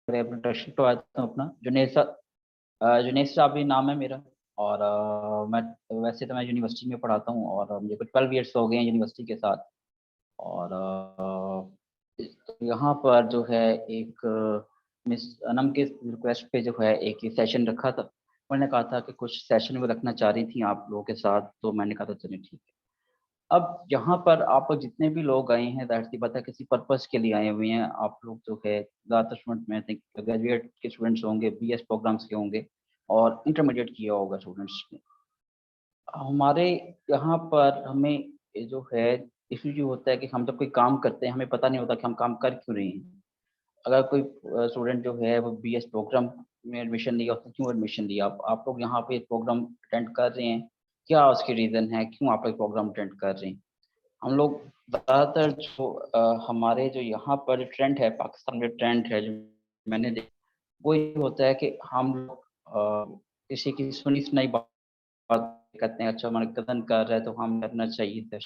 Introduction तो आता हूँ अपना। जुनेद साबरी नाम है मेरा। और मैं वैसे तो मैं यूनिवर्सिटी में पढ़ाता हूँ और मुझे कुछ 12 ईयर्स हो गए हैं यूनिवर्सिटी के साथ। और यहाँ पर जो है एक मिस अनम के रिक्वेस्ट पे जो है एक सेशन रखा था। उन्होंने कहा था कि कुछ सेशन में रखना चाह रही थी आप लोगों के साथ, तो मैंने कहा था चलिए ठीक है। अब यहाँ पर आप लोग जितने भी लोग आए हैं, जाहिर सी बात है किसी पर्पस के लिए आए हुए हैं। आप लोग जो है ज़्यादातर स्टूडेंट में थिंक ग्रेजुएट के स्टूडेंट्स होंगे, बीएस प्रोग्राम्स के होंगे और इंटरमीडिएट किया होगा स्टूडेंट्स ने। हमारे यहाँ पर हमें ये जो है इशू जो होता है कि हम जब कोई काम करते हैं हमें पता नहीं होता कि हम काम कर क्यों रहे हैं। अगर कोई स्टूडेंट जो है वो बीएस प्रोग्राम में एडमिशन लिया तो क्यों एडमिशन लिया, आप लोग यहाँ पे प्रोग्राम अटेंड कर रहे हैं, क्या उसके रीज़न है क्यों आप लोग प्रोग्राम अटेंड कर रहे हैं। हम लोग ज़्यादातर जो हमारे जो यहाँ पर ट्रेंड है, पाकिस्तान में ट्रेंड है जो मैंने देखा, वो ये होता है कि हम लोग किसी की सुनी सुनाई बात करते हैं। अच्छा हमारे कज़न कर रहा है तो हम करना चाहिए था।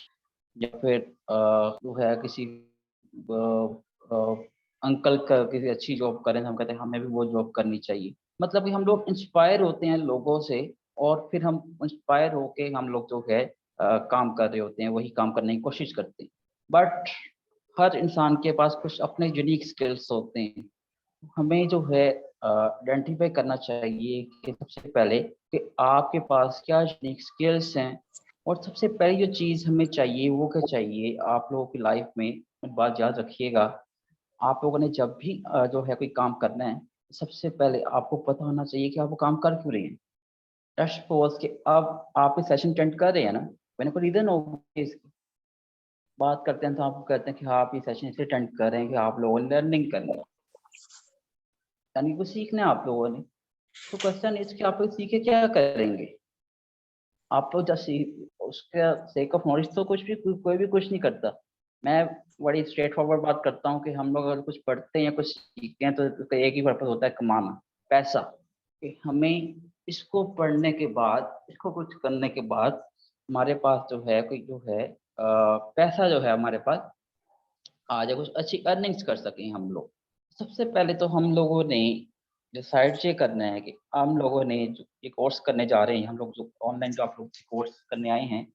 या फिर जो है किसी अंकल का किसी अच्छी जॉब करें तो हम कहते हैं हमें भी वो जॉब करनी चाहिए। मतलब कि हम लोग इंस्पायर होते हैं लोगों से और फिर हम इंस्पायर होके हम लोग जो है काम कर रहे होते हैं, वही काम करने की कोशिश करते हैं। बट हर इंसान के पास कुछ अपने यूनिक स्किल्स होते हैं। हमें जो है आइडेंटिफाई करना चाहिए कि सबसे पहले कि आपके पास क्या यूनिक स्किल्स हैं। और सबसे पहली जो चीज़ हमें चाहिए वो क्या चाहिए आप लोगों की लाइफ में, एक बात याद रखिएगा। आप लोगों ने जब भी जो है कोई काम करना है, सबसे पहले आपको पता होना चाहिए कि आप वो काम कर क्यों रहे हैं। लेट्स सपोज कि अब आप ये सेशन अटेंड कर रहे हैं ना, मैंने कोई रीज़न होगा इसकी। बात करते हैं तो आपको कहते हैं कि हाँ आप ये सेशन इसलिए अटेंड कर रहे हैं कि आप लोगों ने लर्निंग करनी है, यानी कुछ सीखना है आप लोगों ने। तो क्वेश्चन इज कि आप लोग सीखे क्या करेंगे। आप लोग जब उसके सेक ऑफ नॉलेज तो कुछ भी कोई भी कुछ नहीं करता। मैं बड़ी स्ट्रेट फॉरवर्ड बात करता हूँ कि हम लोग अगर कुछ पढ़ते हैं या कुछ सीखते हैं तो उसका एक ही पर्पज होता है, कमाना पैसा। कि हमें इसको पढ़ने के बाद, इसको कुछ करने के बाद हमारे पास जो है कोई जो है पैसा जो है हमारे पास आ जाए, कुछ अच्छी अर्निंग्स कर सकें हम लोग। सबसे पहले तो हम लोगों ने डिसाइड ये करना है कि हम लोगों ने जो ये कोर्स करने जा रहे हैं, हम लोग जो ऑनलाइन जो आप लोग कोर्स करने आए हैं,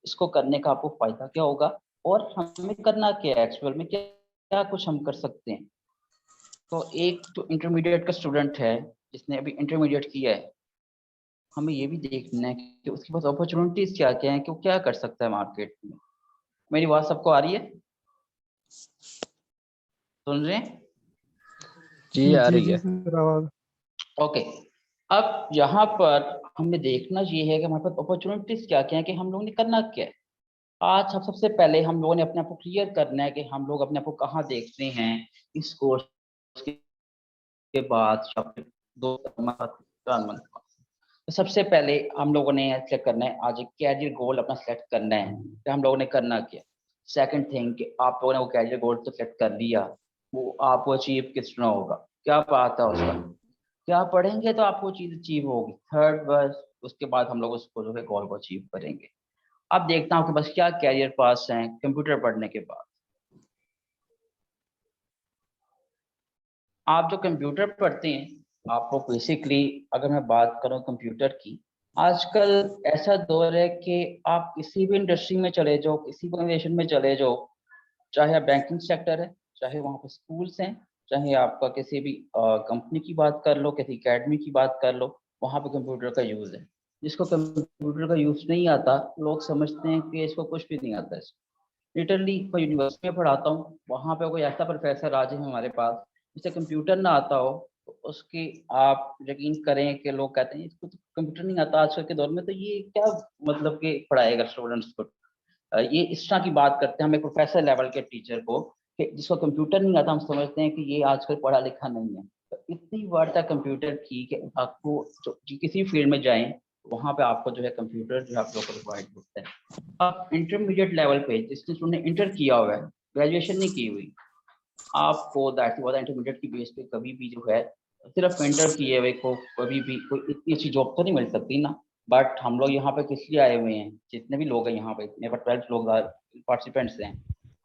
इसको करने का आपको फ़ायदा क्या होगा और हमें करना क्या है एक्चुअल में, क्या क्या कुछ हम कर सकते हैं। तो एक जो इंटरमीडिएट का स्टूडेंट है जिसने अभी इंटरमीडिएट किया है, हमें ये भी देखना है कि उसके पास अपॉर्चुनिटीज़ क्या-क्या हैं कि वो क्या कर सकता है मार्केट में। मेरी बात सबको आ रही है? सुन रहे हैं? जी आ जी रही जी है। सर आवाज। ओके। अब यहाँ पर हमें देखना ये है कि हमारे पास अपॉर्चुनिटीज क्या क्या है, कि हम लोगों ने करना क्या है। आज हम सबसे पहले हम लोगों ने अपने आप को क्लियर करना है कि हम लोग अपने आप को कहाँ देखते हैं इस कोर्स के बाद या फिर 2 मंथ। तो सबसे पहले हम लोगों ने सेलेक्ट करना है, आज एक कैरियर गोल अपना सेलेक्ट करना है कि हम लोगों ने करना क्या। सेकंड थिंग कि आप लोगों ने वो कैरियर गोल तो सेलेक्ट कर लिया, वो आपको अचीव किस तरह होगा, क्या बात है उसका, क्या पढ़ेंगे तो आपको चीज़ अचीव होगी। थर्ड बस उसके बाद हम लोग उसको जो है गोल को अचीव करेंगे। अब देखता हूँ कि बस क्या कैरियर पास हैं कंप्यूटर पढ़ने के बाद। आप जो कंप्यूटर पढ़ते हैं आपको बेसिकली, अगर मैं बात करूँ कंप्यूटर की, आजकल ऐसा दौर है कि आप किसी भी इंडस्ट्री में चले जाओ, किसी भी ऑर्गेनाइजेशन में चले जाओ, चाहे आप बैंकिंग सेक्टर है, चाहे वहाँ पर स्कूल्स हैं, चाहे आपका किसी भी कंपनी की बात कर लो, किसी एकेडमी की बात कर लो, वहाँ पे कंप्यूटर का यूज़ है। जिसको कंप्यूटर का यूज़ नहीं आता, लोग समझते हैं कि इसको कुछ भी नहीं आता है। लिटरली मैं यूनिवर्सिटी में पढ़ाता हूँ, वहाँ पे कोई ऐसा प्रोफेसर आ जाए हमारे पास जिसे कंप्यूटर ना आता हो, तो उसकी आप यकीन करें कि लोग कहते हैं इसको तो कंप्यूटर नहीं आता आजकल के दौर में, तो ये क्या मतलब कि पढ़ाएगा स्टूडेंट्स को। ये इस तरह की बात करते हैं हम एक प्रोफेसर लेवल के टीचर को कि जिसको कंप्यूटर नहीं आता, हम समझते हैं कि ये आजकल पढ़ा लिखा नहीं है। तो इतनी वर्थ है कंप्यूटर की कि आपको जो किसी फील्ड में जाएं, वहाँ पे आपको जो है कंप्यूटर जो है आप लोग को प्रोवाइड होता है। अब इंटरमीडिएट लेवल पे जिसने स्टूडेंट इंटर किया हुआ है, ग्रेजुएशन नहीं की हुई, आपको दैट वाला इंटरमीडिएट की बेस पे कभी भी जो है सिर्फ इंटर किए हुए को कभी भी कोई इतनी अच्छी जॉब तो नहीं मिल सकती ना। बट हम लोग यहाँ पे किस लिए आए हुए हैं, जितने भी लोग हैं यहाँ पे, मेरे पास 12 लोग पार्टिसिपेंट्स हैं,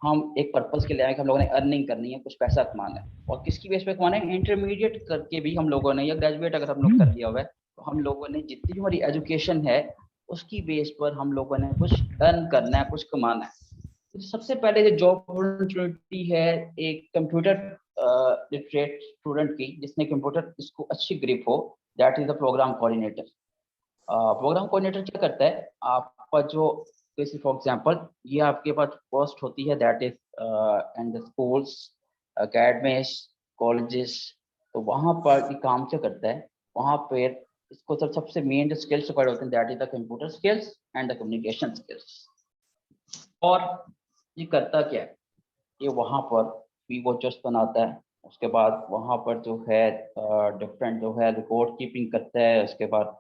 हम एक पर्पस के लिए आए कि हम लोगों ने अर्निंग करनी है, कुछ पैसा कमाना है। और किसकी बेस पे कमाना है? इंटरमीडिएट करके भी हम लोगों ने, या ग्रेजुएट अगर हम लोग कर लिया हुआ है, तो हम लोगों ने जितनी भी हमारी एजुकेशन है उसकी बेस पर हम लोगों ने कुछ अर्न करना है, कुछ कमाना है। तो सबसे पहले जो जॉब अपॉर्चुनिटी है एक कंप्यूटर लिटरेट स्टूडेंट की, जिसने कंप्यूटर इसको अच्छी ग्रिप हो, that is the program coordinator. Program coordinator क्या करता है? आपका जो, जैसे फॉर एग्जांपल ये आपके पास पोस्ट होती है, that is in the schools, academies, colleges. तो वहाँ पर ये काम क्या करता है? वहाँ पर इसको सबसे मेन जो स्किल्स रिक्वायर्ड होते हैं, that is the computer skills and the communication skills. और ये करता क्या है? ये वहाँ पर वी वॉचर्स बनाता है, उसके बाद वहाँ पर जो है डिफरेंट जो है रिकॉर्ड कीपिंग करता है, उसके बाद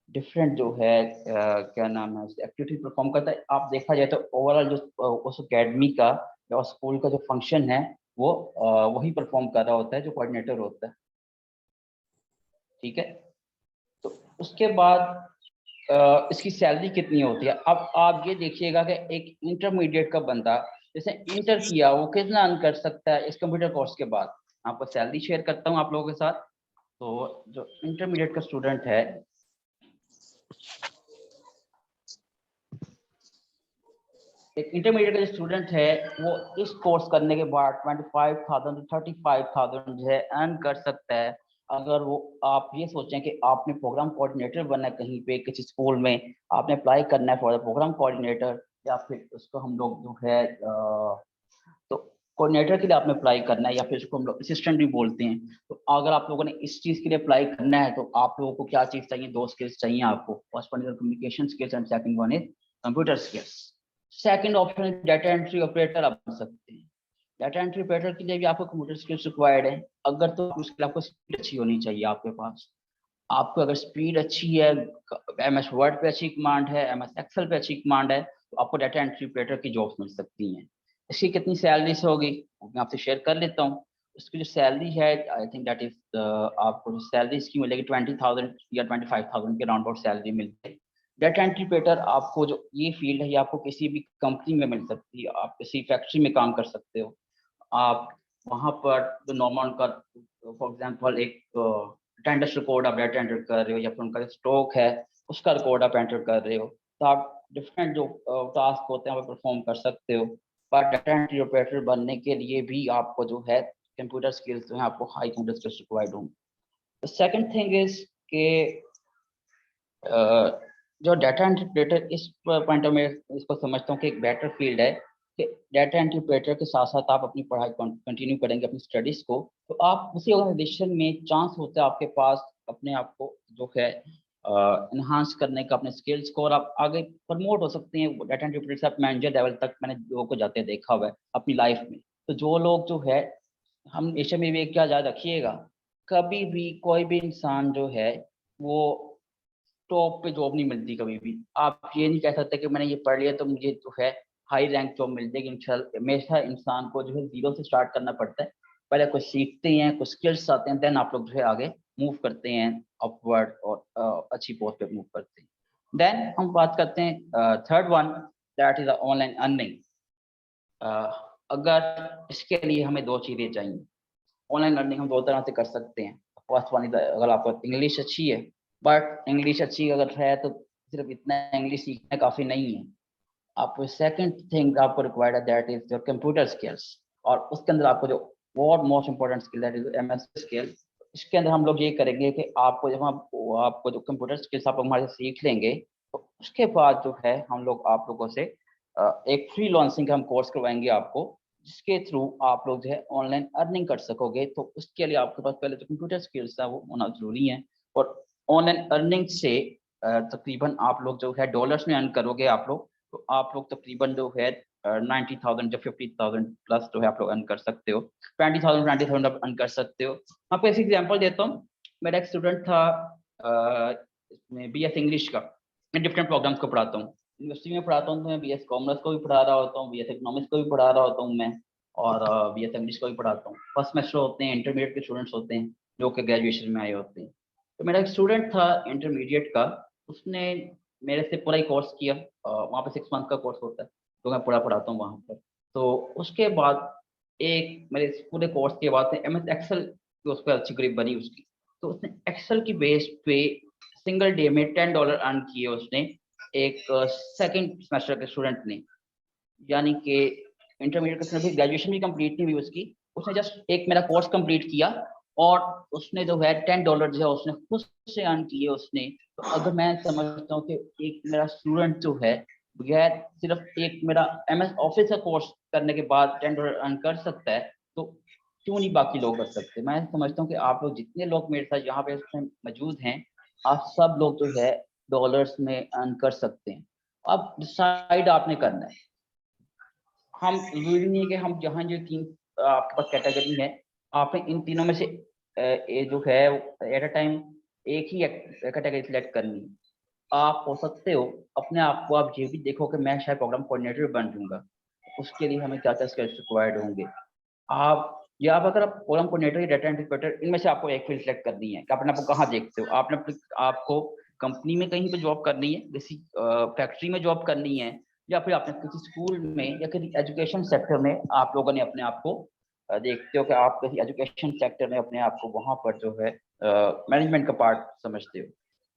डिफरेंट जो है क्या नाम है, एक्टिविटी परफॉर्म करता है। आप देखा जाए तो ओवरऑल जो उस एकेडमी का या स्कूल का जो फंक्शन है वो वही परफॉर्म कर रहा होता है, जो कोऑर्डिनेटर होता है। ठीक है, तो उसके बाद इसकी सैलरी कितनी होती है? अब आप ये देखिएगा कि एक इंटरमीडिएट का बंदा जैसे इंटर किया, वो कितना अर्न कर सकता है इस कंप्यूटर कोर्स के बाद। आपको सैलरी शेयर करता हूँ आप लोगों के साथ। तो जो इंटरमीडिएट का स्टूडेंट है, एक इंटरमीडिएट का जो स्टूडेंट है, वो इस कोर्स करने के बाद 25,000 to 35,000 जो है अर्न कर सकता है। अगर वो, आप ये सोचें कि आपने प्रोग्राम कोऑर्डिनेटर बनना है कहीं पे किसी स्कूल में, आपने अप्लाई करना है फॉर द प्रोग्राम कोऑर्डिनेटर, या फिर उसको हम लोग जो है तो कोऑर्डिनेटर के लिए आपने अप्लाई करना है, या फिर उसको हम लोग असिस्टेंट भी बोलते हैं। तो अगर आप लोगों ने इस चीज़ के लिए अप्लाई करना है, तो आप लोगों को क्या चीज़ चाहिए? दो स्किल्स चाहिए आपको। First one is communication skills and second one is computer skills. Second option है डाटा एंट्री ऑपरेटर, आप बन सकते हैं। डाटा एंट्री ऑपरेटर के लिए भी आपको कंप्यूटर स्किल्स रिक्वायर्ड है। अगर तो उसके लिए आपको स्पीड अच्छी होनी चाहिए आपके पास। आपको अगर स्पीड अच्छी है, MS वर्ड पे अच्छी कमांड है, MS एक्सेल पे अच्छी कमांड है, तो आपको डाटा एंट्री ऑपरेटर की जॉब्स मिल सकती हैं। इसकी कितनी सैलरीज होगी वो मैं आपसे शेयर कर लेता हूँ। उसकी जो सैलरी है, आई थिंक दैट इज, आपको जो सैलरी इसकी मिलेगी 20,000 या 25,000 के राउंड अबाउट सैलरी मिलती है। डाटा एंट्री ऑपरेटर, आपको जो ये फील्ड है, ये आपको किसी भी कंपनी में मिल सकती है। आप किसी फैक्ट्री में काम कर सकते हो। आप वहाँ पर जो नॉर्मल का, फॉर एग्जांपल एक अटेंडेंस रिकॉर्ड आप डाटा एंटर कर रहे हो, या फिर उनका स्टॉक है उसका रिकॉर्ड आप एंटर कर रहे हो, तो आप डिफरेंट जो टास्क होते हैं वो परफॉर्म कर सकते हो। पर डाटा एंट्री ऑपरेटर बनने के लिए भी आपको जो है कंप्यूटर स्किल्स जो है, आपको हाई कंप्यूटर स्किल्स रिक्वायर्ड होंगे। द सेकंड थिंग इज के जो डाटा इंटरप्रेटर, इस पॉइंट ऑफ मैं इसको समझता हूँ कि एक बेटर फील्ड है कि डाटा इंटरप्रेटर के साथ साथ आप अपनी पढ़ाई कंटिन्यू करेंगे, अपनी स्टडीज को, तो आप उसी ऑर्गेनाइजेशन में चांस होता है आपके पास अपने आप को जो है इन्हांस करने का, अपने स्किल्स को, और आप आगे प्रमोट हो सकते हैं। डाटा इंटरप्रेटर से आप मैनेजर लेवल तक मैंने लोगों को जाते देखा हुआ है अपनी लाइफ में। तो जो लोग जो है, हम हमेशा में भी एक क्या याद रखिएगा, कभी भी कोई भी इंसान जो है वो टॉप पे जॉब नहीं मिलती कभी भी। आप ये नहीं कह सकते कि मैंने ये पढ़ लिया तो मुझे जो है हाई रैंक जॉब मिल जाएगी। हमेशा इंसान को जो है जीरो से स्टार्ट करना पड़ता है। पहले कुछ सीखते हैं, कुछ स्किल्स आते हैं, देन आप लोग जो है आगे मूव करते हैं अपवर्ड, और अच्छी पोस्ट पे मूव करते हैं। देन हम बात करते हैं third one, that is online earning. अगर इसके लिए हमें दो चीज़ें चाहिए। ऑनलाइन लर्निंग हम दो तरह से कर सकते हैं। फर्स्ट वन इज, अगर आपको इंग्लिश अच्छी है, बट इंग्लिश अच्छी अगर है तो सिर्फ इतना इंग्लिश सीखना काफ़ी नहीं है। आपको सेकंड थिंग आपको रिक्वायर्ड है, that is your computer skills. और उसके अंदर आपको जो और most important skill, that is MS skill. इसके अंदर हम लोग ये करेंगे कि आपको जब हम आपको जो कंप्यूटर स्किल्स आप लोग हमारे से सीख लेंगे, तो उसके बाद जो है हम लोग आप लोगों से एक फ्री लॉन्सिंग का हम कोर्स करवाएंगे आपको, जिसके थ्रू आप लोग जो है ऑनलाइन अर्निंग कर सकोगे। तो उसके लिए आपके पास पहले जो कंप्यूटर स्किल्स है वो होना जरूरी है। और ऑनलाइन अर्निंग से तकरीबन आप लोग जो है डॉलर्स में अर्न करोगे आप लोग, तो आप लोग तकरीबन जो है 90,000 या 50,000 प्लस जो है आप लोग अर्न कर सकते हो। 20,000 आप अर्न कर सकते हो। आपको ऐसी एग्जांपल देता हूँ। मेरा एक स्टूडेंट था BS इंग्लिश का। मैं डिफरेंट प्रोग्राम्स को पढ़ाता हूँ, यूनिवर्सिटी में पढ़ाता हूँ, तो मैं BS कॉमर्स को भी पढ़ा रहा होता हूँ, BS इकोनॉमिक्स को भी पढ़ा रहा होता हूँ मैं, और BS इंग्लिश को भी पढ़ाता हूँ। फर्स्ट सेमेस्टर होते हैं, इंटरमीडिएट के स्टूडेंट्स होते हैं जो कि ग्रेजुएशन में आए होते हैं। तो मेरा एक स्टूडेंट था इंटरमीडिएट का, उसने मेरे से पूरा ही कोर्स किया। वहाँ पे 6 मंथ का कोर्स होता है, तो मैं पूरा पढ़ाता हूँ वहाँ पर। तो उसके बाद एक मेरे इस पूरे कोर्स के बाद एमएस एक्सेल की उस पर अच्छी ग्रिप बनी उसकी। तो उसने एक्सेल की बेस पे सिंगल डे में $10 अर्न किए उसने, एक सेकंड सेमेस्टर के स्टूडेंट ने, यानी कि इंटरमीडिएट का भी ग्रेजुएशन भी कंप्लीट नहीं हुई उसकी, उसने जस्ट एक मेरा कोर्स कंप्लीट किया और उसने जो है $10 जो है उसने खुद से अर्न किए उसने। तो अगर मैं समझता हूँ कि एक मेरा स्टूडेंट जो है बगैर सिर्फ एक मेरा एमएस ऑफिस का कोर्स करने के बाद $10 अर्न कर सकता है, तो क्यों नहीं बाकी लोग कर सकते। मैं समझता हूँ कि आप लोग जितने लोग मेरे साथ यहाँ पे मौजूद हैं, आप सब लोग जो है डॉलर्स में अर्न कर सकते हैं। अब डिसाइड आपने करना है। हम जरूरी नहीं है कि हम जहाँ जो तीन आपके पास कैटेगरी है, आपने इन तीनों में से ये जो है एट अ टाइम एक ही कैटेगरी सिलेक्ट करनी है। आप हो सकते हो अपने आप को आप ये भी देखो कि मैं शायद प्रोग्राम कोऑर्डिनेटर बन जाऊंगा, उसके लिए हमें क्या क्या स्किल्स रिक्वायर्ड होंगे। आप या आप अगर आप प्रोग्राम कोऑर्डिनेटर या डाटा इंटरप्रेटर, इनमें से आपको एक फील्ड सेलेक्ट करनी है कि अपने आप को कहाँ देखते हो। आपने आपको कंपनी में कहीं पे जॉब करनी है, किसी फैक्ट्री में जॉब करनी है, या फिर आपने किसी स्कूल में या किसी एजुकेशन सेक्टर में आप लोगों ने अपने आप को देखते हो कि आप किसी एजुकेशन सेक्टर में अपने आप को वहाँ पर जो है मैनेजमेंट का पार्ट समझते हो।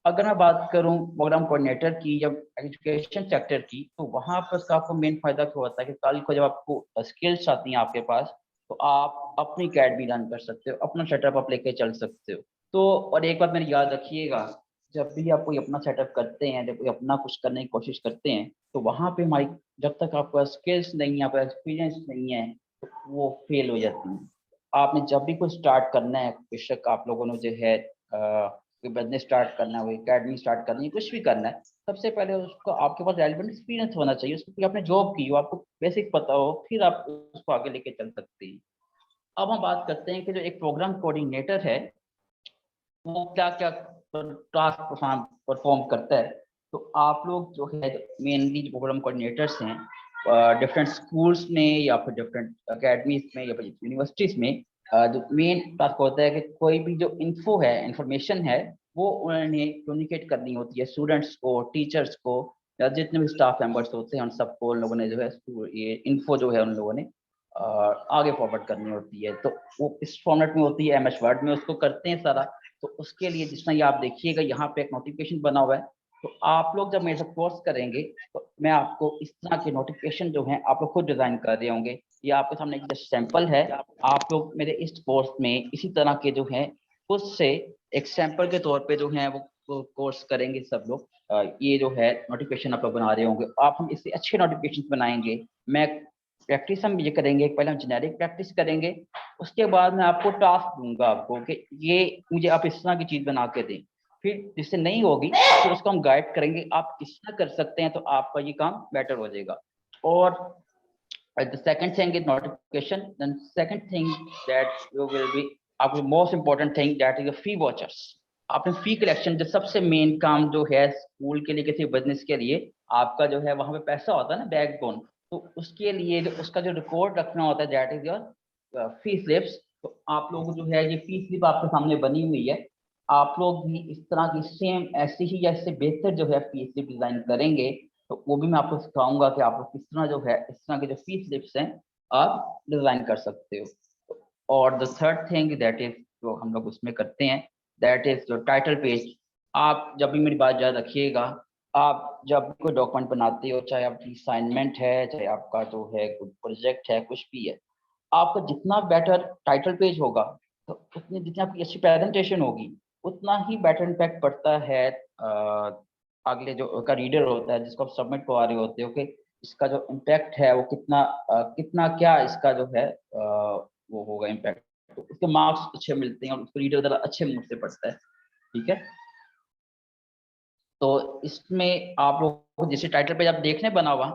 अगर मैं बात करूं प्रोग्राम कोऑर्डिनेटर की या एजुकेशन सेक्टर की, तो वहाँ पर आपको मेन फायदा क्या होता है कि कल को जब आपको स्किल्स आती हैं आपके पास, तो आप अपनी अकेडमी रन कर सकते हो, अपना सेटअप आप लेके चल सकते हो। तो और एक बात मेरी याद रखिएगा, जब भी आप कोई अपना सेटअप करते हैं, जब कोई अपना कुछ करने की कोशिश करते हैं, तो वहाँ पे हमारी जब तक आपका स्किल्स नहीं है, आपका एक्सपीरियंस नहीं है, तो वो फेल हो जाती है। आपने जब भी कुछ स्टार्ट करना है, बेशक आप लोगों ने जो है कोई बिजनेस स्टार्ट करना है, कोई अकेडमी स्टार्ट करनी है, कुछ भी करना है, सबसे पहले उसको आपके पास रेलिवेंट एक्सपीरियंस होना चाहिए, उसको कोई आपने जॉब की हो, आपको बेसिक पता हो, फिर आप उसको आगे लेके चल सकते हैं। अब हम बात करते हैं कि जो एक प्रोग्राम कोऑर्डिनेटर है वो क्या क्या टास्क परफॉर्म करता है। तो आप लोग जो है मेनली जो प्रोग्राम कोऑर्डिनेटर्स हैं डिफरेंट स्कूल्स में या फिर डिफरेंट अकेडमीज में या फिर यूनिवर्सिटीज में, जो मेन टास्क होता है कि कोई भी जो इन्फो है, इंफॉर्मेशन है, वो उन्हें कम्युनिकेट करनी होती है स्टूडेंट्स को, टीचर्स को, या जितने भी स्टाफ मेंबर्स होते हैं उन सबको उन लोगों ने जो है ये इन्फो जो है उन लोगों ने आगे फॉरवर्ड करनी होती है। तो वो इस फॉर्मेट में होती है, एमएस वर्ड में उसको करते हैं सारा। तो उसके लिए जिस तरह ये आप देखिएगा यहाँ पे एक नोटिफिकेशन बना हुआ है, तो आप लोग जब मेरे साथ कोर्स करेंगे तो मैं आपको इस तरह के नोटिफिकेशन जो हैं आप लोग खुद डिजाइन कर रहे होंगे। ये आपके सामने एक जस्ट सैंपल है, आप लोग मेरे इस कोर्स में इसी तरह के जो हैं खुद से एक सैंपल के तौर पे जो है वो कोर्स करेंगे सब लोग। ये जो है नोटिफिकेशन आप लोग बना रहे होंगे, आप हम इससे अच्छे नोटिफिकेशन बनाएंगे। मैं प्रैक्टिस हम ये करेंगे, पहले हम जेनेरिक प्रैक्टिस करेंगे, उसके बाद मैं आपको टास्क दूंगा आपको कि ये मुझे आप इस तरह की चीज बना के दें। फिर जिससे नहीं होगी फिर उसको हम गाइड करेंगे, आप किस तरह कर सकते हैं, तो आपका ये काम बेटर हो जाएगा। और the second thing is notification, then second thing that you will be आपको most important thing that is fee watchers. आपने फी कलेक्शन, जो सबसे मेन काम जो है स्कूल के लिए, किसी बिजनेस के लिए, आपका जो है वहां पे पैसा होता है ना, बैकबोन, तो उसके लिए जो उसका जो रिकॉर्ड रखना होता है that is your fee slips. तो आप लोग जो है ये फी स्लिप आपके सामने बनी हुई है, आप लोग भी इस तरह की सेम ऐसी ही या इससे बेहतर जो है फी स्लिप डिजाइन करेंगे। तो वो भी मैं आपको सिखाऊंगा कि आप लोग किस तरह जो है इस तरह के जो फी स्लिप्स हैं आप डिजाइन कर सकते हो। और the third thing that is जो हम लोग उसमें करते हैं, दैट इज जो टाइटल पेज। आप जब भी मेरी बात याद रखिएगा, आप जब भी कोई डॉक्यूमेंट बनाते हो, चाहे आपकी असाइनमेंट है, चाहे आपका जो है कोई प्रोजेक्ट है, कुछ भी है, आपका जितना बेटर टाइटल पेज होगा, तो उतनी जितनी आपकी अच्छी प्रेजेंटेशन होगी, उतना ही बेटर इम्पैक्ट पड़ता है अगले जो का रीडर होता है, जिसको आप सबमिट करवा रहे होते हो कि इसका जो इम्पैक्ट है वो कितना क्या इसका जो है वो होगा इम्पैक्ट। तो उसके मार्क्स अच्छे मिलते हैं और उसको रीडर ज़रा अच्छे मूड से पढ़ता है। ठीक है, तो इसमें आप लोग को जैसे टाइटल पेज आप देखने बना हुआ,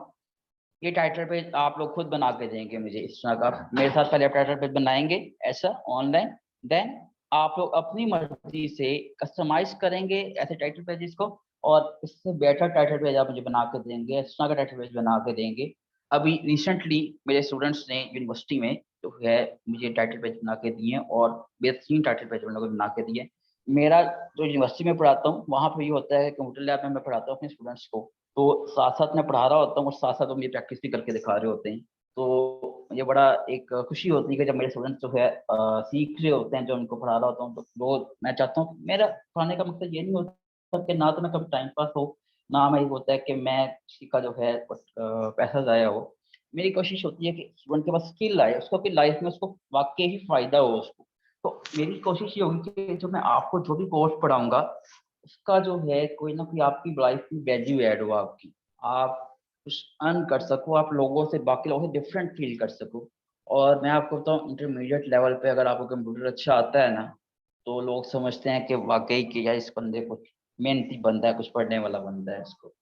ये टाइटल पेज आप लोग खुद बना के देंगे मुझे इस तरह का। मेरे साथ पहले आप टाइटल पेज बनाएंगे ऐसा ऑनलाइन, देन आप लोग अपनी मर्जी से कस्टमाइज करेंगे ऐसे टाइटल पेजेस को, और इससे बेटर टाइटल पेज आप मुझे बना के देंगे, इस तरह का टाइटल पेज बना के देंगे। अभी रिसेंटली मेरे स्टूडेंट्स ने यूनिवर्सिटी में जो है मुझे टाइटल पेज बना के दिए और बेहतरीन टाइटल पेज उन लोगों ने बना के दिए। मेरा जो यूनिवर्सिटी में पढ़ाता हूँ वहाँ पर ये होता है, कंप्यूटर लैब में मैं पढ़ाता हूँ अपने स्टूडेंट्स को, तो साथ साथ मैं पढ़ा रहा होता हूँ और साथ साथ वो मुझे प्रैक्टिस भी करके दिखा रहे होते हैं। तो मुझे बड़ा एक खुशी होती है कि जब मेरे स्टूडेंट्स जो है सीख रहे होते हैं, जो उनको पढ़ा रहा होता हूँ, तो वो मैं चाहता हूँ, मेरा पढ़ाने का मकसद ये नहीं होता कि ना तो मैं कभी टाइम पास हो, ना मैं ये होता है कि मैं किसी का जो है पैसा ज़ाया हो। मेरी कोशिश होती है कि स्टूडेंट के पास स्किल आए, उसको अपनी लाइफ में उसको वाकई ही फ़ायदा हो उसको। तो मेरी कोशिश ये होगी कि जो मैं आपको जो भी कोर्स पढ़ाऊँगा, उसका जो है कोई ना कोई आपकी लाइफ में वैल्यू ऐड हो आपकी। आप कुछ अर्न कर सको, आप लोगों से, बाकी लोगों से डिफरेंट फील कर सको। और मैं आपको बताऊँ, इंटरमीडिएट लेवल पे अगर आपको कंप्यूटर अच्छा आता है ना, तो लोग समझते हैं कि वाक़ई कि यार इस बंदे को मेहनती बंदा है, कुछ पढ़ने वाला बंदा है इसको।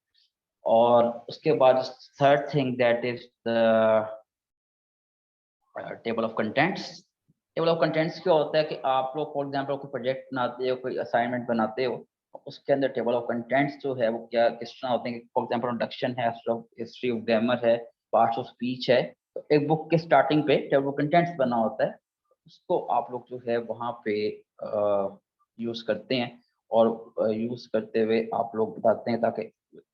और उसके बाद third thing that is the table of contents. Table of contents क्या होता है कि आप लोग फॉर एग्जांपल कोई प्रोजेक्ट बनाते हो, कोई असाइनमेंट बनाते हो, उसके अंदर टेबल ऑफ कंटेंट्स जो है वो क्या किस तरह होते हैं कि फॉर एग्जांपल इंट्रोडक्शन है, हिस्ट्री ऑफ ग्रामर है, पार्ट्स ऑफ स्पीच है। तो एक बुक के स्टार्टिंग पे टेबल ऑफ कंटेंट्स बना होता है, उसको आप लोग जो है वहाँ पे यूज़ करते हैं। और यूज़ करते हुए आप लोग बताते हैं, ताकि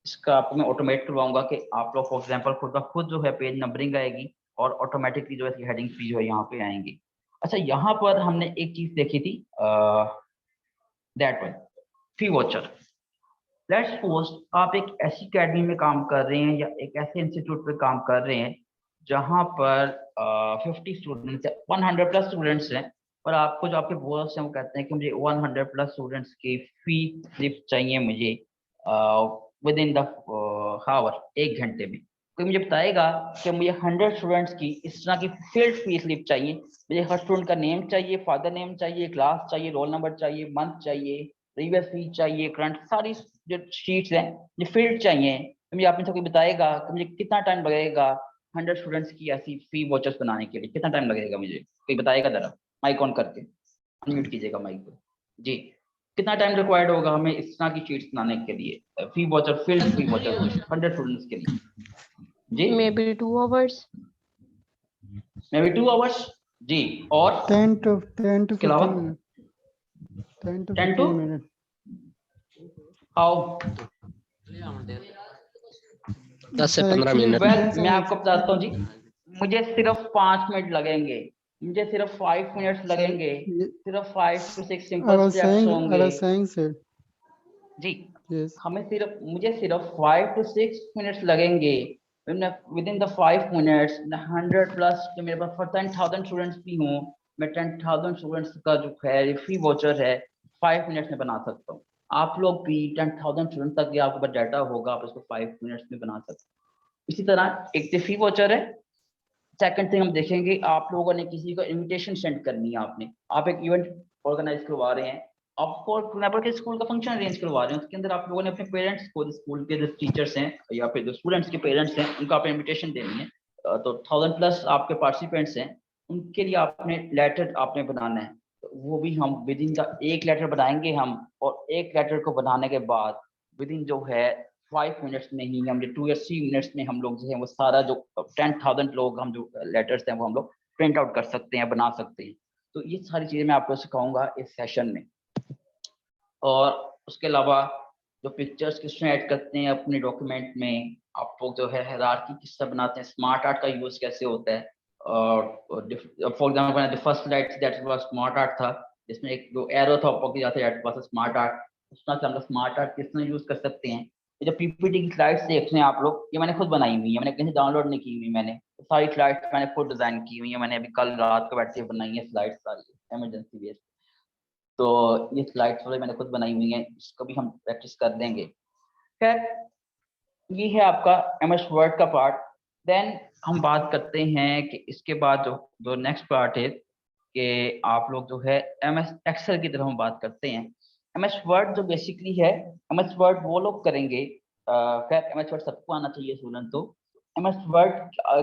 इसका आपको मैं ऑटोमेट करवाऊंगा कि आप लोग फॉर एग्जांपल खुद ब खुद जो है पेज नंबरिंग आएगी और ऑटोमेटिकली जो है हेडिंग्स भी जो है यहाँ पे आएंगी। अच्छा, यहाँ पर हमने एक चीज देखी थी, that one fee watcher. Let's suppose आप एक ऐसी अकेडमी में काम कर रहे हैं या एक ऐसे इंस्टीट्यूट पे काम कर रहे हैं जहाँ पर 50 स्टूडेंट्स है, 100 प्लस स्टूडेंट्स हैं, और आपको जो आपके बॉस हैं वो कहते हैं कि मुझे 100 प्लस स्टूडेंट्स की फी स्लिप चाहिए मुझे विद इन द हावर, 1 घंटे में। कोई मुझे बताएगा कि मुझे 100 स्टूडेंट्स की इस तरह की फील्ड फी स्लिप चाहिए, मुझे हर स्टूडेंट का नेम चाहिए, फादर नेम चाहिए, क्लास चाहिए, रोल नंबर चाहिए, मंथ चाहिए, प्रीवियस फी चाहिए, करंट, सारी जो शीट्स हैं, ये फील्ड चाहिए, तो मुझे आप में से कोई बताएगा कि मुझे कितना टाइम लगेगा 100 स्टूडेंट्स की ऐसी फी वॉचर्स बनाने के लिए, कितना टाइम लगेगा मुझे? कोई बताएगा जरा, माइक ऑन करके अनम्यूट कीजिएगा माइक को। जी, कितना टाइम रिक्वायर्ड होगा हमें इस तरह की शीट्स बनाने के लिए, fee voucher, field fee voucher 100 students के लिए? जी, Maybe 2 hours. Maybe 2 hours. जी, और 10 to 10 to इसके अलावा 15 minutes. 10 to 10 to 15 minutes. How? 10 से 15 मिनट। मैं आपको बताता हूँ जी, मुझे सिर्फ 5 मिनट लगेंगे, मुझे सिर्फ 5 मिनट्स लगेंगे, सिर्फ 5 to 6 I simple was steps saying, होंगे sir. जी। Yes. मुझे सिर्फ 5 to 6 मिनट्स लगेंगे, with in the 5 minutes 100 plus, जो मेरे पास 10,000 स्टूडेंट्स भी हों, मैं 10,000 स्टूडेंट्स का जो है फी वॉचर है 5 मिनट्स में बना सकता हूँ। आप लोग भी 10,000 स्टूडेंट तक आपके पास डाटा होगा, आप उसको 5 मिनट्स में बना सकते हैं। इसी तरह एक तो फी वॉचर है। सेकंड थिंग हम देखेंगे, आप लोगों ने किसी को इनविटेशन सेंड करनी है, आप एक इवेंट ऑर्गेनाइज करवा रहे हैं, आप फॉर एग्जाम्पल के स्कूल का फंक्शन अरेंज करवा रहे हैं, उसके अंदर आप लोगों ने अपने पेरेंट्स को, जो स्कूल के जो टीचर्स हैं या फिर जो स्टूडेंट्स के पेरेंट्स हैं, उनको आप इनविटेशन देनी है। तो 1000 प्लस आपके पार्टिसिपेंट्स हैं, उनके लिए आपने लेटर आपने बनाना है, तो वो भी हम विद इन द एक लेटर बनाएंगे हम, और एक लेटर को बनाने के बाद विद इन जो है 5 मिनट्स में ही, हम 2 या 3 मिनट्स में हम लोग जो है वो सारा जो 10,000 लोग हम जो लेटर्स हैं वो हम लोग प्रिंट आउट कर सकते हैं, बना सकते हैं। तो ये सारी चीज़ें मैं आपको सिखाऊंगा इस सेशन में। और उसके अलावा जो पिक्चर्स किस तरह ऐड करते हैं अपने डॉक्यूमेंट में, आप लोग जो है हायरार्की किस तरह बनाते हैं, स्मार्ट आर्ट का यूज़ कैसे होता है। और for example first slide that was smart art था, जिसमें एक जो एरो था ऊपर की जाते हैं स्मार्ट आर्ट, उस तरह से हम लोग स्मार्ट आर्ट किस तरह यूज़ कर सकते हैं। ये जो पीपीटी की स्लाइड्स देख रहे हैं आप लोग, ये मैंने खुद बनाई हुई है, मैंने कहीं से डाउनलोड नहीं की हुई, मैंने सारी स्लाइड्स मैंने खुद डिजाइन की हुई है, मैंने अभी कल रात को बैठ के बनाई है स्लाइड्स सारी इमरजेंसी बेस्ड। तो ये स्लाइड्स वाले मैंने खुद बनाई हुई हैं, इसको भी हम प्रैक्टिस कर देंगे। खैर, ये है आपका एमएस वर्ड का पार्ट। देन हम बात करते हैं कि इसके बाद जो जो नेक्स्ट पार्ट है कि आप लोग जो है एमएस एक्सेल की तरफ हम बात करते हैं। एमएस वर्ड जो बेसिकली है, एमएस वर्ड वो लोग करेंगे, खैर एमएस वर्ड सबको आना चाहिए स्टूडेंट। तो एमएस वर्ड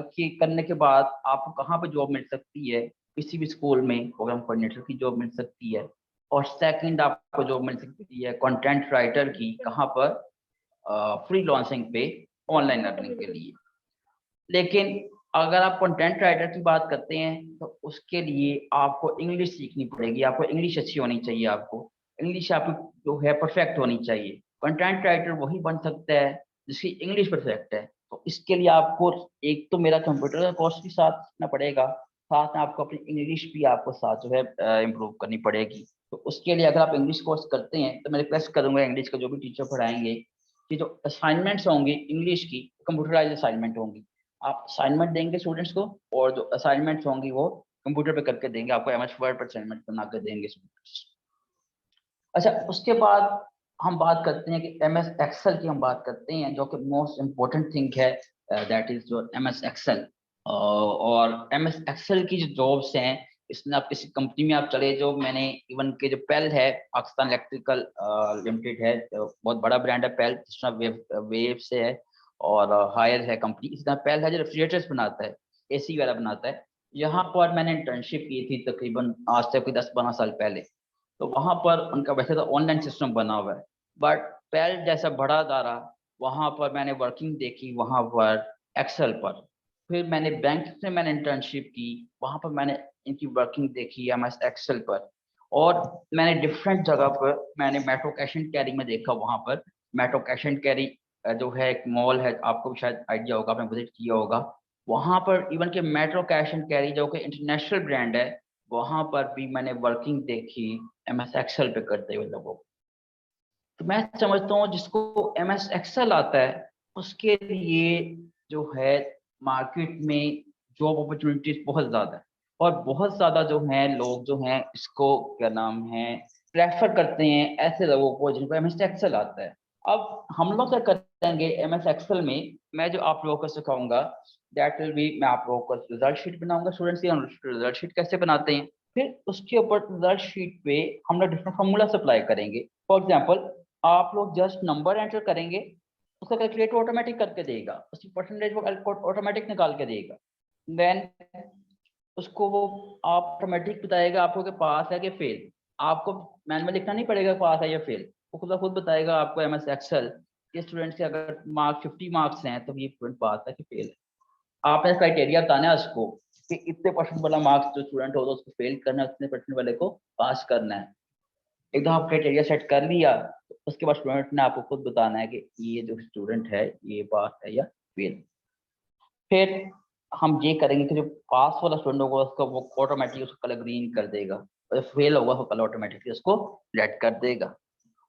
की करने के बाद आपको कहाँ पे जॉब मिल सकती है? किसी भी स्कूल में प्रोग्राम कोऑर्डिनेटर की जॉब मिल सकती है, और सेकंड आपको जॉब मिल सकती है कंटेंट राइटर की, कहाँ पर? फ्री लॉन्चिंग पे, ऑनलाइन अर्निंग के लिए। लेकिन अगर आप कंटेंट राइटर की बात करते हैं तो उसके लिए आपको इंग्लिश सीखनी पड़ेगी, आपको इंग्लिश अच्छी होनी चाहिए, आपको इंग्लिश आपकी जो है परफेक्ट होनी चाहिए। कंटेंट राइटर वही बन सकता है जिसकी इंग्लिश परफेक्ट है। तो इसके लिए आपको एक तो मेरा कंप्यूटर का कोर्स भी साथ सीखना पड़ेगा, साथ में आपको अपनी इंग्लिश भी आपको साथ जो है इम्प्रूव करनी पड़ेगी। तो उसके लिए अगर आप इंग्लिश कोर्स करते हैं तो मैं रिक्वेस्ट करूंगा इंग्लिश का जो भी टीचर पढ़ाएंगे कि जो असाइनमेंट्स होंगी इंग्लिश की कंप्यूटराइज असाइनमेंट होंगी, आप असाइनमेंट देंगे स्टूडेंट्स को और जो असाइनमेंट्स होंगी वो कंप्यूटर पे करके देंगे, आपको एमएस वर्ड पर असाइनमेंट बना कर देंगे स्टूडेंट्स। अच्छा, उसके बाद हम बात करते हैं कि एमएस एक्सेल की हम बात करते हैं जो कि मोस्ट इम्पोर्टेंट थिंग है, दैट इज जो एमएस एक्सेल। और एमएस एक्सेल की जो जॉब्स हैं इसमें आप किसी कंपनी में आप चले जो मैंने इवन के जो पेल है पाकिस्तान इलेक्ट्रिकल लिमिटेड है, बहुत बड़ा ब्रांड है पेल, जिस तरह वेव से है और हायर है कंपनी, इस तरह पेल है जो रेफ्रिजरेटर्स बनाता है, एसी वगैरह बनाता है। यहाँ पर मैंने इंटर्नशिप की थी तकरीबन आज से कोई 10-12 साल पहले। तो वहां पर उनका वैसे तो ऑनलाइन सिस्टम बना हुआ है, बट पेल जैसा बड़ा अदारा, वहां पर मैंने वर्किंग देखी वहां पर एक्सेल पर। फिर मैंने बैंक से मैंने इंटर्नशिप की, वहां पर मैंने इनकी वर्किंग देखी एमएस एक्सेल पर। और मैंने डिफरेंट जगह पर मैंने मेट्रो कैश एंड कैरी में देखा, वहां पर मेट्रो कैश एंड कैरी जो है एक मॉल है, आपको भी शायद आइडिया होगा, आपने विजिट किया होगा। वहां पर इवन के मेट्रो कैश एंड कैरी जो कि इंटरनेशनल ब्रांड है, वहां पर भी मैंने वर्किंग देखी एमएस एक्सेल पे करते हुए लोगों को। तो मैं समझता हूँ जिसको एमएस एक्सेल आता है उसके लिए जो है मार्केट में जॉब अपॉर्चुनिटीज बहुत ज्यादा है, और बहुत ज्यादा जो है लोग जो हैं इसको क्या नाम है प्रेफर करते हैं ऐसे लोगों को जिनको एमएस एक्सेल आता है। अब हम लोग क्या करेंगे एमएस एक्सेल में, मैं जो आप लोगों को सिखाऊंगा दैट विल बी, मैं आप लोगों को रिजल्ट शीट बनाऊंगा स्टूडेंट्स की, रिजल्ट शीट कैसे बनाते हैं, फिर उसके ऊपर रिजल्ट शीट पे हम लोग डिफरेंट फॉर्मूला अप्लाई करेंगे। फॉर एग्जाम्पल आप लोग जस्ट नंबर एंटर करेंगे, उसका कैलकुलेटर ऑटोमेटिक करके देगा, उसकी परसेंटेज वो ऑटोमेटिक निकाल के देगा। देन उसको वो ऑटोमेटिक बताएगा आपको कि पास है कि फेल, आपको मैनुअल लिखना नहीं पड़ेगा पास है या फेल, वो खुद बताएगा आपको एमएस एक्सेल कि स्टूडेंट के अगर मार्क्स 50 मार्क्स हैं तो ये स्टूडेंट पास है कि फेल है। आपने क्राइटेरिया बताना है उसको कि इतने परसेंट वाला मार्क्स जो स्टूडेंट हो तो उसको फेल करना है, इतने परसेंट वाले को पास करना है। एकदम आप क्राइटेरिया सेट कर लिया, उसके बाद स्टूडेंट ने आपको खुद बताना है कि ये जो स्टूडेंट है ये पास है या फेल। फिर हम ये करेंगे कि जो पास वाला स्टूडेंट होगा उसका वो ऑटोमेटिकली उसको कलर ग्रीन कर देगा, और फेल होगा तो कलर ऑटोमेटिकली उसको रेड कर देगा।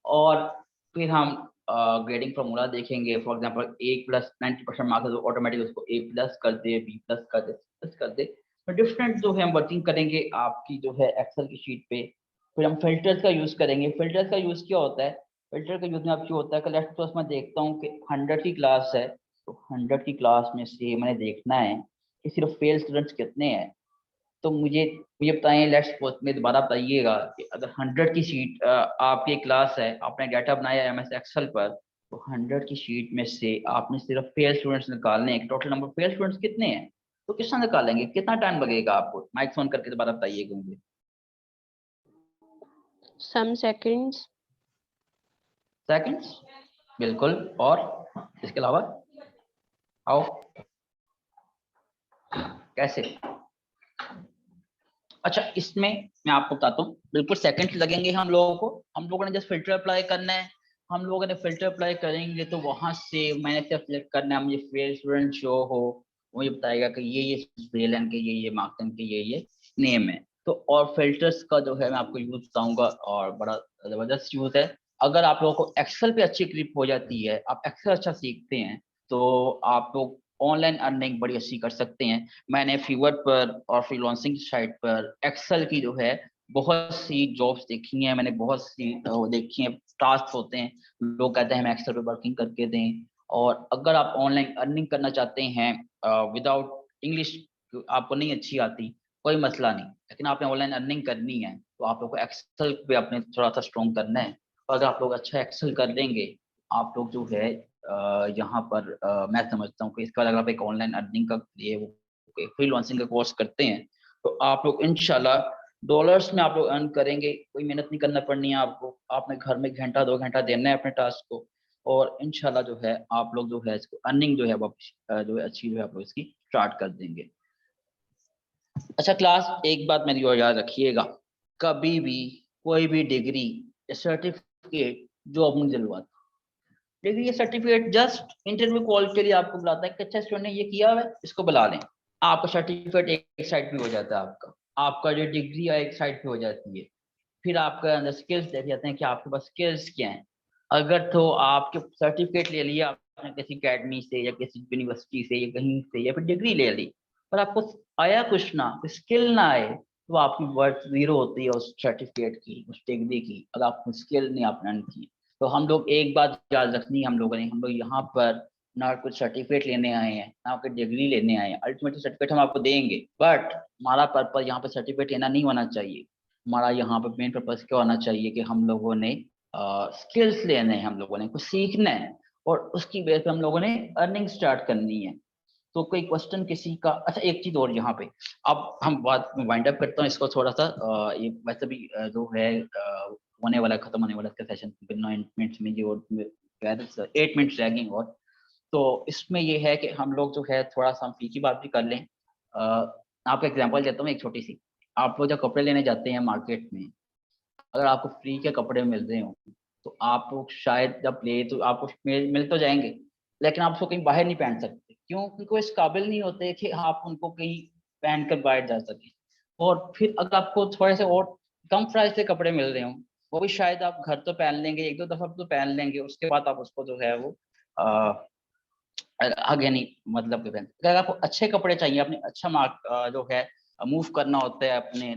और फिर हम ग्रेडिंग फॉर्मूला देखेंगे, for example A plus 90% marks तो ऑटोमेटिकली उसको ए प्लस कर दे, बी प्लस कर दे, प्लस कर दे। तो डिफरेंट जो है हम वर्किंग करेंगे आपकी जो है एक्सेल की शीट पे। फिर हम फिल्टर्स का यूज करेंगे। फिल्टर्स का यूज क्या होता है, फिल्टर का यूज में आप क्या होता है कि लेट्स सपोज मैं देखता हूँ कि 100 की क्लास है, तो 100 की क्लास में से मैंने देखना है कि सिर्फ फेल स्टूडेंट्स कितने हैं। तो मुझे मुझे बताएं, लेट्स सपोज में दोबारा बताइएगा कि अगर 100 की शीट आपकी क्लास है, आपने डाटा बनाया एमएस एक्सेल पर, तो 100 की शीट में से आपने सिर्फ फेल स्टूडेंट्स निकालने हैं, टोटल नंबर फेल स्टूडेंट्स कितने हैं, तो किस तरह निकालेंगे, कितना टाइम लगेगा आपको, माइक ऑन करके दोबारा बताइएगा मुझे। some seconds. सेकंड्स, बिल्कुल। और इसके अलावा आओ कैसे, अच्छा इसमें मैं आपको बताता हूँ, बिल्कुल सेकंड्स लगेंगे हम लोगों को। हम लोगों ने जस्ट फिल्टर अप्लाई करना है, हम लोगों ने फिल्टर अप्लाई करेंगे तो वहां से मैंने सिर्फ सिलेक्ट करना है, मुझे फेल स्टूडेंट शो हो, मुझे बताएगा कि ये फेल है, ये मार्क्स के ये नेम है। तो और फिल्टर्स का जो है मैं आपको यूज बताऊंगा और बड़ा जबरदस्त यूज है। अगर आप लोगों को एक्सेल पे अच्छी ग्रिप हो जाती है, आप एक्सेल अच्छा सीखते हैं, तो आप लोग ऑनलाइन अर्निंग बड़ी अच्छी कर सकते हैं। मैंने फीवर पर और फ्रीलांसिंग साइट पर एक्सेल की जो है बहुत सी जॉब्स देखी हैं, मैंने बहुत सी देखी हैं, टास्क होते हैं, लोग कहते हैं हम एक्सेल पे वर्किंग करके दें। और अगर आप ऑनलाइन अर्निंग करना चाहते हैं विदाउट इंग्लिश, आपको नहीं अच्छी आती, कोई मसला नहीं, लेकिन आपने ऑनलाइन अर्निंग करनी है तो आप लोग को एक्सेल पे अपने थोड़ा सा स्ट्रॉन्ग करना है। और अगर आप लोग अच्छा एक्सेल कर देंगे, आप लोग जो है यहाँ पर मैं समझता हूँ कि इसका अगर आप एक ऑनलाइन अर्निंग का ये फ्रीलांसिंग का कोर्स करते हैं तो आप लोग इंशाल्लाह डॉलर्स में आप लोग अर्न करेंगे, कोई मेहनत नहीं करना पड़नी है आपको, आपने घर में घंटा 2 घंटा देना है अपने टास्क को, और इंशाल्लाह जो है आप लोग जो है इसको अर्निंग जो है वापस जो है अच्छी जो है आप लोग इसकी स्टार्ट कर देंगे। अच्छा क्लास, एक बात मेरी और याद रखिएगा, कभी भी कोई भी डिग्री या सर्टिफिकेट जॉब नहीं दिलवाता, डिग्री या सर्टिफिकेट जस्ट इंटरव्यू कॉल के लिए आपको बुलाता है कि अच्छा स्टूडेंट ने ये किया हुआ है, इसको बुला लें। आपका सर्टिफिकेट एक साइड पे हो जाता है, आपका जो डिग्री है एक साइड पे हो जाती है। फिर आपके अंदर स्किल्स देखे जाते हैं कि आपके पास स्किल्स क्या हैं। अगर तो आपके सर्टिफिकेट ले लिया आपने किसी अकेडमी से या किसी यूनिवर्सिटी से या कहीं से, या फिर डिग्री ले ली, पर आपको आया कुछ ना, स्किल ना आए, तो आपकी वर्थ जीरो होती है उस सर्टिफिकेट की, उस डिग्री की, अगर आपको स्किल नहीं अपनानी की। तो हम लोग एक बात याद रखनी है हम लोगों ने, हम लोग यहाँ पर ना कुछ सर्टिफिकेट लेने आए हैं ना कोई डिग्री लेने आए हैं। अल्टीमेटली सर्टिफिकेट हम आपको देंगे, बट हमारा पर्पज यहाँ पे सर्टिफिकेट लेना नहीं होना चाहिए। हमारा यहाँ पे मेन पर्पज क्या होना चाहिए कि हम लोगों ने स्किल्स लेने हैं, हम लोगों ने कुछ सीखना है, और उसकी बेस पे हम लोगों ने अर्निंग स्टार्ट करनी है। तो कोई क्वेश्चन किसी का, अच्छा एक चीज और यहाँ पे, अब हम बात वाइंड अप करता हूँ इसको थोड़ा सा। ये वैसे भी जो है होने वाला, खत्म होने वाला इसका सेशन 9 मिनट्स में, जो 8 मिनट्स रह गए और। तो इसमें ये है कि हम लोग जो है थोड़ा सा हम फी की बात भी कर लें। आपको एग्जांपल देता हूँ एक छोटी सी। आप लोग जब कपड़े लेने जाते हैं मार्केट में, अगर आपको फ्री के कपड़े मिल रहे हो तो आप लोग शायद जब ले तो आपको मिल तो जाएंगे, लेकिन आप उसको कहीं बाहर नहीं पहन सकते। क्यों? क्योंकि वो इस काबिल नहीं होते कि आप उनको कहीं पहन कर बाहर जा सके। और फिर अगर आपको थोड़े से और कम प्राइस से कपड़े मिल रहे हो, वो भी शायद आप घर तो पहन लेंगे, एक दो दफा तो पहन लेंगे, उसके बाद आप उसको जो है वो आगे नहीं, मतलब कि अगर आपको अच्छे कपड़े चाहिए, अपने अच्छा मार्क जो है मूव करना होता है अपने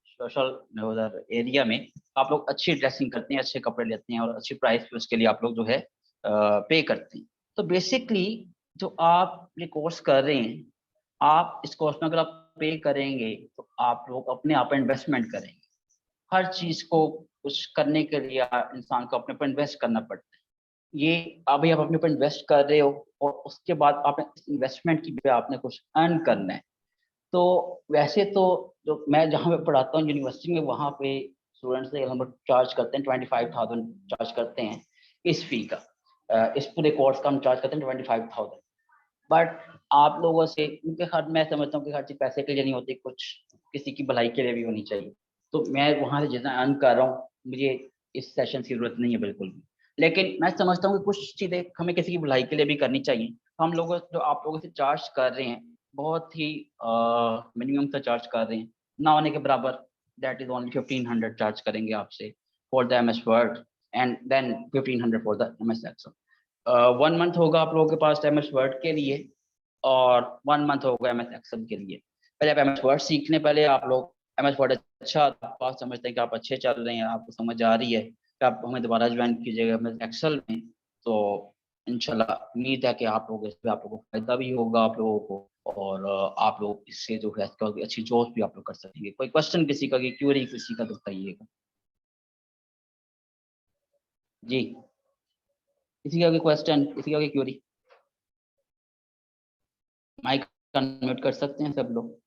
सोशल उधर एरिया में, आप लोग अच्छी ड्रेसिंग करते हैं, अच्छे कपड़े लेते हैं और अच्छी प्राइस पे उसके लिए आप लोग जो है पे करते हैं। तो बेसिकली जो आप ये कोर्स कर रहे हैं, आप इस कोर्स में अगर आप पे करेंगे तो आप लोग अपने आप इन्वेस्टमेंट करेंगे। हर चीज को कुछ करने के लिए इंसान को अपने पर इन्वेस्ट करना पड़ता है। ये अभी आप अपने ऊपर इन्वेस्ट कर रहे हो और उसके बाद आपने इस इन्वेस्टमेंट की पे आपने कुछ अर्न करना है। तो वैसे तो जो मैं जहाँ पे पढ़ाता हूँ यूनिवर्सिटी में, वहाँ पे स्टूडेंट्स से हम लोग चार्ज करते हैं 25,000 चार्ज करते हैं इस फी का। इस पूरे कोर्स का हम चार्ज करते हैं 25,000। बट आप लोगों से, क्योंकि हर, मैं समझता हूँ कि हर चीज़ पैसे के लिए नहीं होती, कुछ किसी की भलाई के लिए भी होनी चाहिए। तो मैं वहाँ से जितना अर्न कर रहा हूँ, मुझे इस सेशन की जरूरत नहीं है बिल्कुल भी। लेकिन मैं समझता हूँ कि कुछ चीज़ें हमें किसी की भलाई के लिए भी करनी चाहिए। हम लोग जो आप लोगों से चार्ज कर रहे हैं, बहुत ही मिनिमम से चार्ज कर रहे हैं, ना होने के बराबर। दैट इज ओनली 1500 चार्ज करेंगे आपसे for the MS Word, and then 1500 for the MS Excel. 1 month होगा आप लोगों के पास MS वर्ड के लिए, और 1 मंथ होगा MS एक्सेल के लिए। पहले आप MS वर्ड सीखने, पहले आप लोग MS वर्ड अच्छा आप समझते हैं कि आप अच्छे चल रहे हैं, आपको समझ आ रही है, कि आप हमें दोबारा ज्वाइन कीजिएगा MS एक्सेल में। तो इंशाल्लाह उम्मीद है कि आप लोग इससे आप लोगों को फायदा भी होगा आप लोगों को, और आप लोग इससे जो है अच्छी जॉब भी आप लोग कर सकेंगे। कोई क्वेश्चन किसी का, क्यूरी किसी का, तो बताइएगा जी। किसी का कोई क्वेश्चन, किसी का कोई क्यूरी? माइक अनम्यूट कर सकते हैं सब लोग।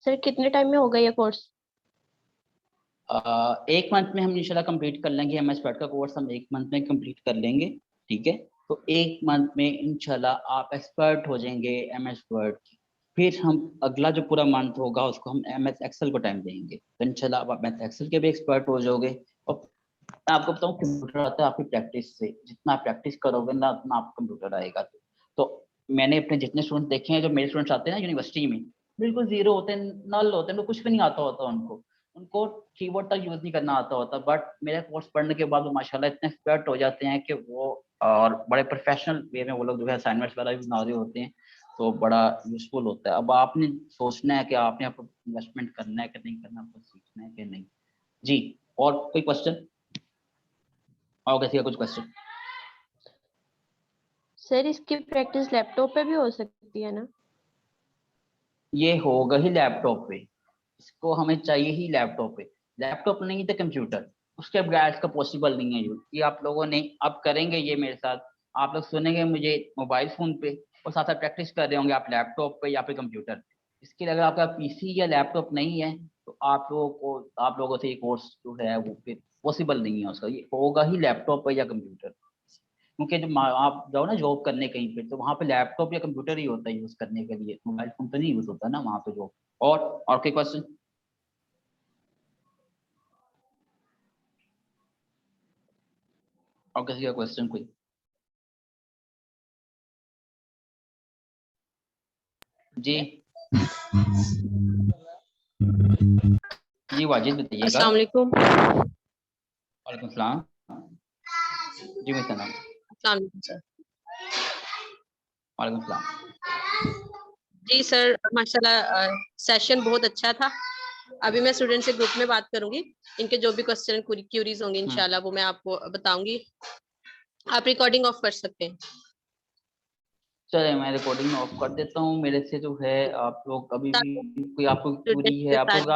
सर कितने टाइम में होगा ये कोर्स? 1 मंथ में हम इंशाल्लाह कंप्लीट कर लेंगे। MS वर्ड का कोर्स हम 1 मंथ में कंप्लीट कर लेंगे, ठीक है। तो 1 मंथ में इंशाल्लाह आप एक्सपर्ट हो जाएंगे MS वर्ड की। फिर हम अगला जो पूरा मंथ होगा उसको हम MS एक्सेल को टाइम देंगे, तो इंशाल्लाह आप MS एक्सेल के भी एक्सपर्ट हो जाओगे। और मैं आपको बताऊं, कंप्यूटर आता है आपकी प्रैक्टिस से, जितना आप प्रैक्टिस करोगे ना उतना आपको कंप्यूटर आएगा। तो मैंने अपने जितने स्टूडेंट देखे हैं, जो मेरे स्टूडेंट्स आते हैं ना यूनिवर्सिटी में, बिल्कुल जीरो होते हैं, नल होते हैं, उनको कुछ भी नहीं आता होता, उनको कीबोर्ड तक यूज नहीं करना आता होता। बट मेरा कोर्स पढ़ने के बाद वो माशाल्लाह इतने एक्सपर्ट हो जाते हैं कि वो, और बड़े प्रोफेशनल वे में वो लोग जो है असाइनमेंट्स वगैरह भी बना रहे होते हैं। तो बड़ा यूजफुल होता है। अब आपने सोचना है कि आपने आपको इन्वेस्टमेंट करना है कि नहीं करना, आपको सीखना है कि नहीं। जी, और कोई क्वेश्चन और किसी का कुछ क्वेश्चन? सर इसकी प्रैक्टिस लैपटॉप पे भी हो सकती है ना? ये होगा ही लैपटॉप पे, इसको हमें चाहिए ही लैपटॉप पे। लैपटॉप नहीं तो कंप्यूटर, उसके बगैर इसका पॉसिबल नहीं है यूज। ये आप लोगों ने अब करेंगे ये मेरे साथ, आप लोग सुनेंगे मुझे मोबाइल फोन पे, और साथ साथ प्रैक्टिस कर रहे होंगे आप लैपटॉप पे या फिर कंप्यूटर पे। इसके लिए अगर आपका PC या लैपटॉप नहीं है तो आप लोगों से ये कोर्स जो है वो फिर पॉसिबल नहीं है उसका। ये होगा ही लैपटॉप पे या कंप्यूटर। क्योंकि जब आप जाओ ना जॉब करने कहीं पे, तो वहाँ पे लैपटॉप या कंप्यूटर ही होता है यूज करने के लिए, मोबाइल फोन तो नहीं यूज होता ना वहाँ पे जॉब। और कोई क्वेश्चन? और किसी का क्वेश्चन कोई? जी जी वाजिद बताइएगा। अस्सलाम वालेकुम। वालेकुम सलाम। जी मैं सलाम। अस्सलाम वालेकुम सर। वालेकुम सलाम। जी सर, माशाल्लाह सेशन बहुत अच्छा था। अभी मैं स्टूडेंट से ग्रुप में बात करूंगी, इनके जो भी क्वेश्चन क्यूरीज होंगे इंशाल्लाह वो मैं आपको बताऊंगी। आप रिकॉर्डिंग ऑफ कर सकते हैं। चलिए मैं रिकॉर्डिंग ऑफ कर देता हूँ। मेरे से जो है आप लोग अभी भी कोई आपको क्वेरी है, आप लोग